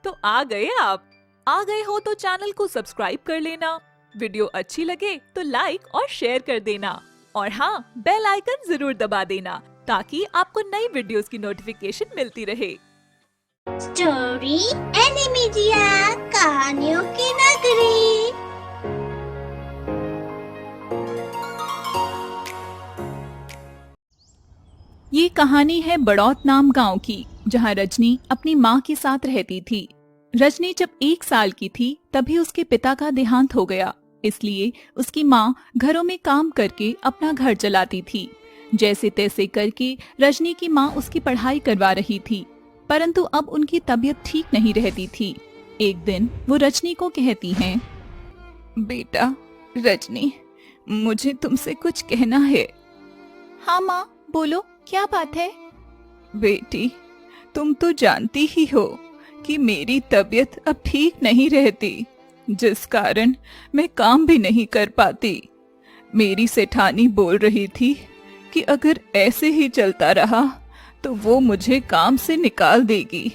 तो आ गए आप। आ गए हो तो चैनल को सब्सक्राइब कर लेना, वीडियो अच्छी लगे तो लाइक और शेयर कर देना और हाँ, बेल आइकन जरूर दबा देना ताकि आपको नई वीडियोस की नोटिफिकेशन मिलती रहे। स्टोरी एनिमीडिया, कहानियों की नगरी। ये कहानी है बड़ौत नाम गांव की, जहां रजनी अपनी माँ के साथ रहती थी। रजनी जब 1 साल की थी तभी उसके पिता का देहांत हो गया, इसलिए उसकी माँ घरों में काम करके अपना घर चलाती थी। जैसे तैसे करके रजनी की माँ उसकी पढ़ाई करवा रही थी, परंतु अब उनकी तबीयत ठीक नहीं रहती थी। एक दिन वो रजनी को कहती हैं, बेटा रजनी, मुझे तुमसे कुछ कहना है। हाँ माँ, बोलो, क्या बात है? बेटी, तुम तो जानती ही हो कि मेरी तबीयत अब ठीक नहीं रहती, जिस कारण मैं काम भी नहीं कर पाती। मेरी सेठानी बोल रही थी कि अगर ऐसे ही चलता रहा तो वो मुझे काम से निकाल देगी,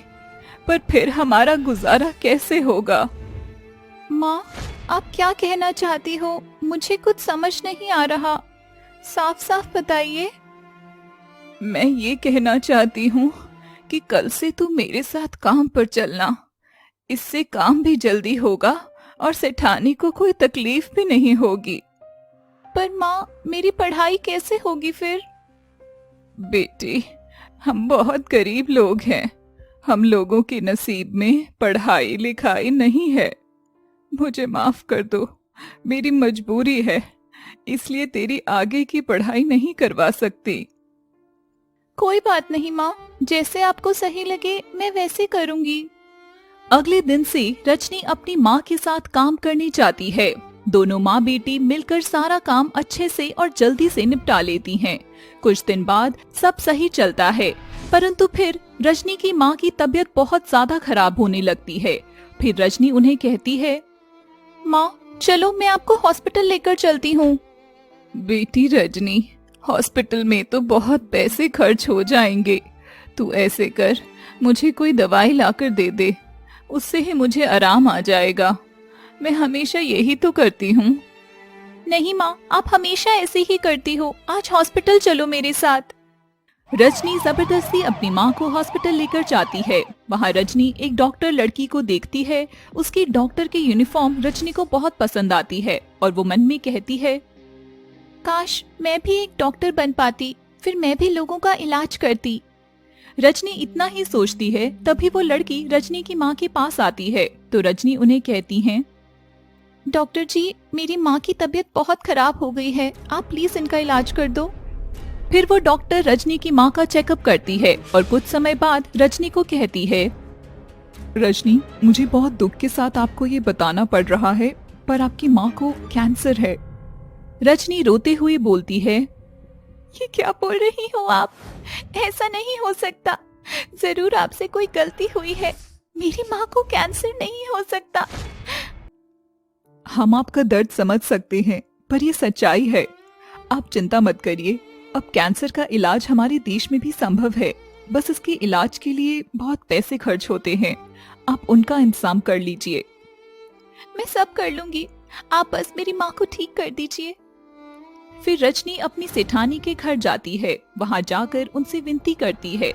पर फिर हमारा गुजारा कैसे होगा? माँ, आप क्या कहना चाहती हो? मुझे कुछ समझ नहीं आ रहा, साफ साफ बताइए। मैं ये कहना चाहती हूँ कि कल से तू मेरे साथ काम पर चलना, इससे काम भी जल्दी होगा और सेठानी को कोई तकलीफ भी नहीं होगी। पर माँ, मेरी पढ़ाई कैसे होगी फिर? बेटी, हम बहुत गरीब लोग हैं, हम लोगों के नसीब में पढ़ाई लिखाई नहीं है। मुझे माफ कर दो, मेरी मजबूरी है, इसलिए तेरी आगे की पढ़ाई नहीं करवा सकती। कोई बात नहीं माँ, जैसे आपको सही लगे मैं वैसे करूँगी। अगले दिन से रजनी अपनी माँ के साथ काम करने जाती है। दोनों माँ बेटी मिलकर सारा काम अच्छे से और जल्दी से निपटा लेती हैं। कुछ दिन बाद सब सही चलता है, परंतु फिर रजनी की माँ की तबीयत बहुत ज्यादा खराब होने लगती है। फिर रजनी उन्हें कहती है, माँ चलो मैं आपको हॉस्पिटल लेकर चलती हूँ। बेटी रजनी, हॉस्पिटल में तो बहुत पैसे खर्च हो जाएंगे, तू ऐसे कर, मुझे कोई दवाई लाकर दे दे, उससे ही मुझे आराम आ जाएगा। मैं हमेशा यही तो करती हूँ। नहीं माँ, आप हमेशा ऐसे ही करती हो, आज हॉस्पिटल चलो मेरे साथ। रजनी जबरदस्ती अपनी माँ को हॉस्पिटल लेकर जाती है। वहाँ रजनी एक डॉक्टर लड़की को देखती है। उसकी डॉक्टर की यूनिफॉर्म रजनी को बहुत पसंद आती है और वो मन में कहती है, काश मैं भी एक डॉक्टर बन पाती, फिर मैं भी लोगों का इलाज करती। रजनी इतना ही सोचती है, तभी वो लड़की रजनी की माँ के पास आती है तो रजनी उन्हें कहती हैं, डॉक्टर जी, मेरी माँ की तबीयत बहुत खराब हो गई है, आप प्लीज इनका इलाज कर दो। फिर वो डॉक्टर रजनी की माँ का चेकअप करती है और कुछ समय बाद रजनी को कहती है, रजनी, मुझे बहुत दुख के साथ आपको ये बताना पड़ रहा है, पर आपकी माँ को कैंसर है। रजनी रोते हुए बोलती है, ये क्या बोल रही हो आप? ऐसा नहीं हो सकता, जरूर आपसे कोई गलती हुई है, मेरी माँ को कैंसर नहीं हो सकता। हम आपका दर्द समझ सकते हैं, पर ये सच्चाई है। आप चिंता मत करिए, अब कैंसर का इलाज हमारे देश में भी संभव है, बस इसके इलाज के लिए बहुत पैसे खर्च होते हैं, आप उनका इंतजाम कर लीजिए। मैं सब कर लूंगी, आप बस मेरी माँ को ठीक कर दीजिए। फिर रजनी अपनी सेठानी के घर जाती है। वहाँ जाकर उनसे विनती करती है,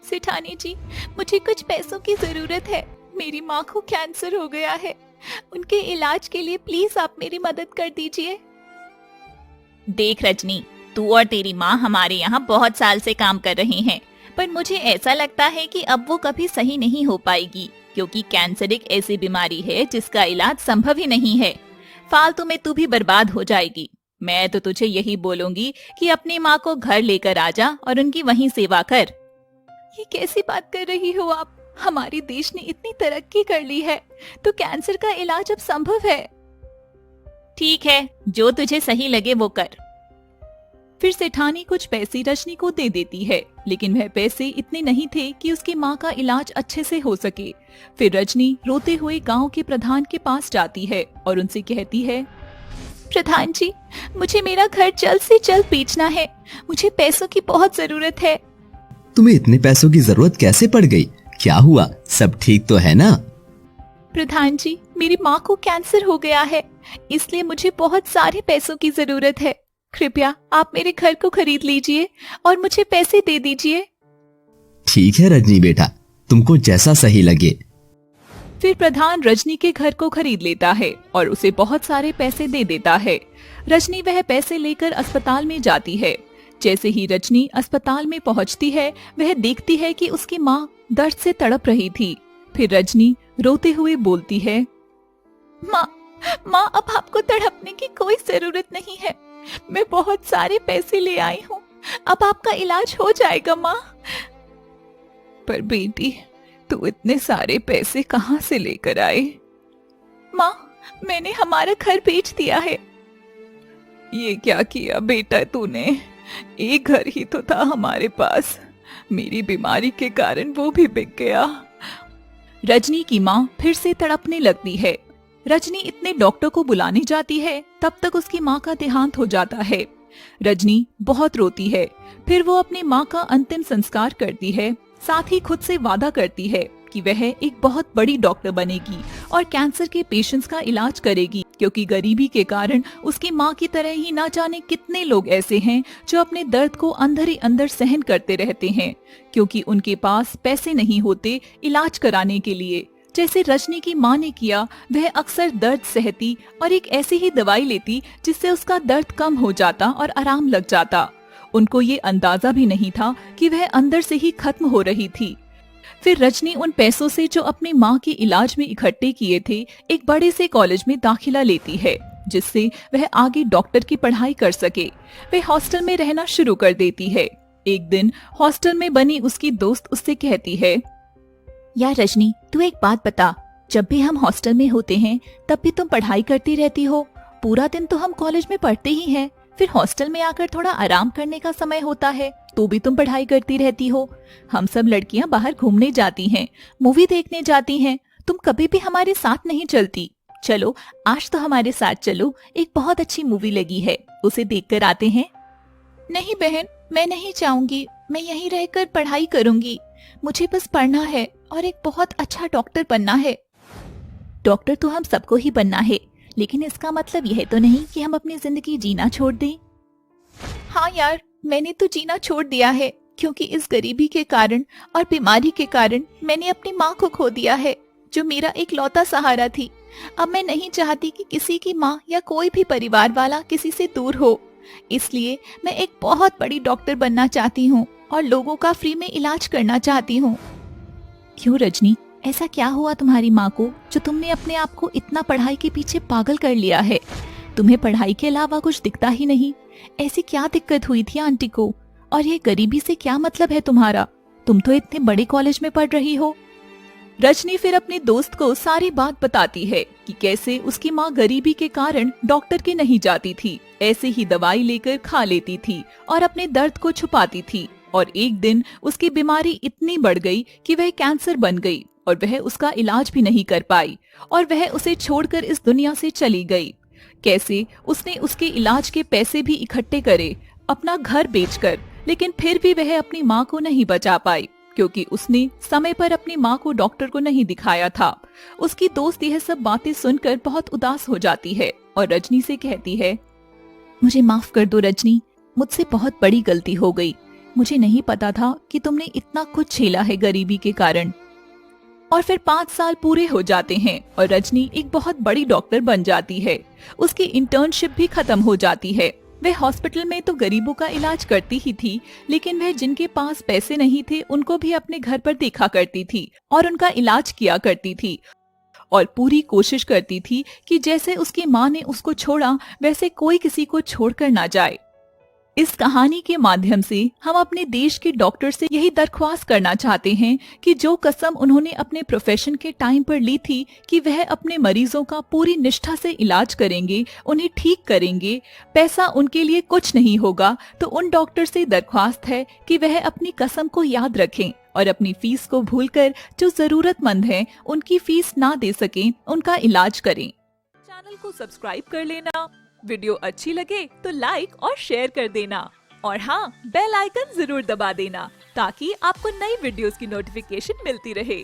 सेठानी जी, मुझे कुछ पैसों की जरूरत है, मेरी माँ को कैंसर हो गया है, उनके इलाज के लिए प्लीज आप मेरी मदद कर दीजिए। देख रजनी, तू और तेरी माँ हमारे यहाँ बहुत साल से काम कर रहे हैं, पर मुझे ऐसा लगता है कि अब वो कभी सही नहीं हो पाएगी, क्योंकि कैंसर एक ऐसी बीमारी है जिसका इलाज संभव ही नहीं है। फालतू में तू भी बर्बाद हो जाएगी। मैं तो तुझे यही बोलूंगी कि अपनी माँ को घर लेकर आ जा और उनकी वहीं सेवा कर। ये कैसी बात कर रही हो आप? हमारे देश ने इतनी तरक्की कर ली है तो कैंसर का इलाज अब संभव है। ठीक है, जो तुझे सही लगे वो कर। फिर सेठानी कुछ पैसे रजनी को दे देती है, लेकिन वह पैसे इतने नहीं थे कि उसकी माँ का इलाज अच्छे से हो सके। फिर रजनी रोते हुए गांव के प्रधान के पास जाती है और उनसे कहती है, प्रधान जी, मुझे मेरा घर जल्द से जल्द बेचना है, मुझे पैसों की बहुत जरूरत है। तुम्हें इतने पैसों की जरूरत कैसे पड़ गई? क्या हुआ? सब ठीक तो है ना? प्रधान जी, मेरी माँ को कैंसर हो गया है, इसलिए मुझे बहुत सारे पैसों की जरूरत है। कृपया आप मेरे घर को खरीद लीजिए और मुझे पैसे दे दीजिए। ठीक है रजनी बेटा, तुमको जैसा सही लगे। फिर प्रधान रजनी के घर को खरीद लेता है और उसे बहुत सारे पैसे दे देता है। रजनी वह पैसे लेकर अस्पताल में जाती है। जैसे ही रजनी अस्पताल में पहुंचती है, वह देखती है कि उसकी माँ दर्द से तड़प रही थी। फिर रजनी रोते हुए बोलती है, माँ अब आपको तड़पने की कोई जरूरत नहीं है। मैं बहुत सारे पैसे ले आई हूँ, अब आपका इलाज हो जाएगा माँ। पर बेटी, तू इतने सारे पैसे कहाँ से लेकर आई? माँ, मैंने हमारा घर बेच दिया है। ये क्या किया बेटा तूने? एक घर ही तो था हमारे पास, मेरी बीमारी के कारण वो भी बिक गया। रजनी की माँ फिर से तड़पने लगती है। रजनी इतने डॉक्टर को बुलाने जाती है, तब तक उसकी माँ का देहांत हो जाता है। रजनी बहुत रोती है। फिर वो अपनी माँ का अंतिम संस्कार करती है। साथ ही खुद से वादा करती है कि वह एक बहुत बड़ी डॉक्टर बनेगी और कैंसर के पेशेंट्स का इलाज करेगी, क्योंकि गरीबी के कारण उसकी माँ की तरह ही ना जाने कितने लोग ऐसे हैं जो अपने दर्द को अंदर ही अंदर सहन करते रहते हैं, क्योंकि उनके पास पैसे नहीं होते इलाज कराने के लिए। जैसे रजनी की माँ ने किया, वह अक्सर दर्द सहती और एक ऐसी ही दवाई लेती जिससे उसका दर्द कम हो जाता और आराम लग जाता। उनको ये अंदाजा भी नहीं था कि वह अंदर से ही खत्म हो रही थी। फिर रजनी उन पैसों से जो अपनी माँ के इलाज में इकट्ठे किए थे, एक बड़े से कॉलेज में दाखिला लेती है, जिससे वह आगे डॉक्टर की पढ़ाई कर सके। वह हॉस्टल में रहना शुरू कर देती है। एक दिन हॉस्टल में बनी उसकी दोस्त उससे कहती है, यार रजनी, तू एक बात बता, जब भी हम हॉस्टल में होते हैं तब भी तुम पढ़ाई करती रहती हो। पूरा दिन तो हम कॉलेज में पढ़ते ही हैं, फिर हॉस्टल में आकर थोड़ा आराम करने का समय होता है तो भी तुम पढ़ाई करती रहती हो। हम सब लड़कियां बाहर घूमने जाती हैं, मूवी देखने जाती हैं, तुम कभी भी हमारे साथ नहीं चलती। चलो आज तो हमारे साथ चलो, एक बहुत अच्छी मूवी लगी है, उसे देखकर आते हैं। नहीं बहन, मैं नहीं चाहूंगी, मैं यहीं रहकर पढ़ाई करूंगी। मुझे बस पढ़ना है और एक बहुत अच्छा डॉक्टर बनना है। डॉक्टर तो हम सबको ही बनना है, लेकिन इसका मतलब यह तो नहीं कि हम अपनी जिंदगी जीना छोड़ दें। हाँ यार, मैंने तो जीना छोड़ दिया है, क्योंकि इस गरीबी के कारण और बीमारी के कारण मैंने अपनी माँ को खो दिया है, जो मेरा एक लौता सहारा थी। अब मैं नहीं चाहती कि किसी की माँ या कोई भी परिवार वाला किसी से दूर हो। इसलिए मैं एक बहुत बड़ी डॉक्टर बनना चाहती हूँ और लोगों का फ्री में इलाज करना चाहती हूँ। क्यों रजनी, ऐसा क्या हुआ तुम्हारी माँ को जो तुमने अपने आप को इतना पढ़ाई के पीछे पागल कर लिया है? तुम्हें पढ़ाई के अलावा कुछ दिखता ही नहीं। ऐसी क्या दिक्कत हुई थी आंटी को? और ये गरीबी से क्या मतलब है तुम्हारा? तुम तो इतने बड़े कॉलेज में पढ़ रही हो। रजनी फिर अपने दोस्त को सारी बात बताती है कि कैसे उसकी माँ गरीबी के कारण डॉक्टर के नहीं जाती थी, ऐसे ही दवाई लेकर खा लेती थी और अपने दर्द को छुपाती थी। और एक दिन उसकी बीमारी इतनी बढ़ गई कि वह कैंसर बन गई और वह उसका इलाज भी नहीं कर पाई और वह उसे छोड़कर इस दुनिया से चली गई। कैसे उसने उसके इलाज के पैसे भी इकट्ठे करे, अपना घर बेचकर, लेकिन फिर भी वह अपनी माँ को नहीं बचा पाई, क्योंकि उसने समय पर अपनी माँ को डॉक्टर को नहीं दिखाया था। उसकी दोस्त यह सब बातें सुनकर बहुत उदास हो जाती है और रजनी से कहती है, मुझे माफ कर दो रजनी, मुझसे बहुत बड़ी गलती हो गई। मुझे नहीं पता था कि तुमने इतना कुछ झेला है गरीबी के कारण। और फिर 5 साल पूरे हो जाते हैं और रजनी एक बहुत बड़ी डॉक्टर बन जाती है। उसकी इंटर्नशिप भी खत्म हो जाती है। वह हॉस्पिटल में तो गरीबों का इलाज करती ही थी, लेकिन वह जिनके पास पैसे नहीं थे उनको भी अपने घर पर देखा करती थी और उनका इलाज किया करती थी और पूरी कोशिश करती थी कि जैसे उसकी माँ ने उसको छोड़ा, वैसे कोई किसी को छोड़कर ना जाए। इस कहानी के माध्यम से हम अपने देश के डॉक्टर से यही दरख्वास्त करना चाहते हैं कि जो कसम उन्होंने अपने प्रोफेशन के टाइम पर ली थी कि वह अपने मरीजों का पूरी निष्ठा से इलाज करेंगे, उन्हें ठीक करेंगे, पैसा उनके लिए कुछ नहीं होगा, तो उन डॉक्टर से दरख्वास्त है कि वह अपनी कसम को याद रखें और अपनी फीस को भूलकर जो जरूरतमंद हैं उनकी फीस ना दे सकें, उनका इलाज करें। चैनल को सब्सक्राइब कर लेना, वीडियो अच्छी लगे तो लाइक और शेयर कर देना और हाँ, बेल आइकन जरूर दबा देना ताकि आपको नई वीडियोस की नोटिफिकेशन मिलती रहे।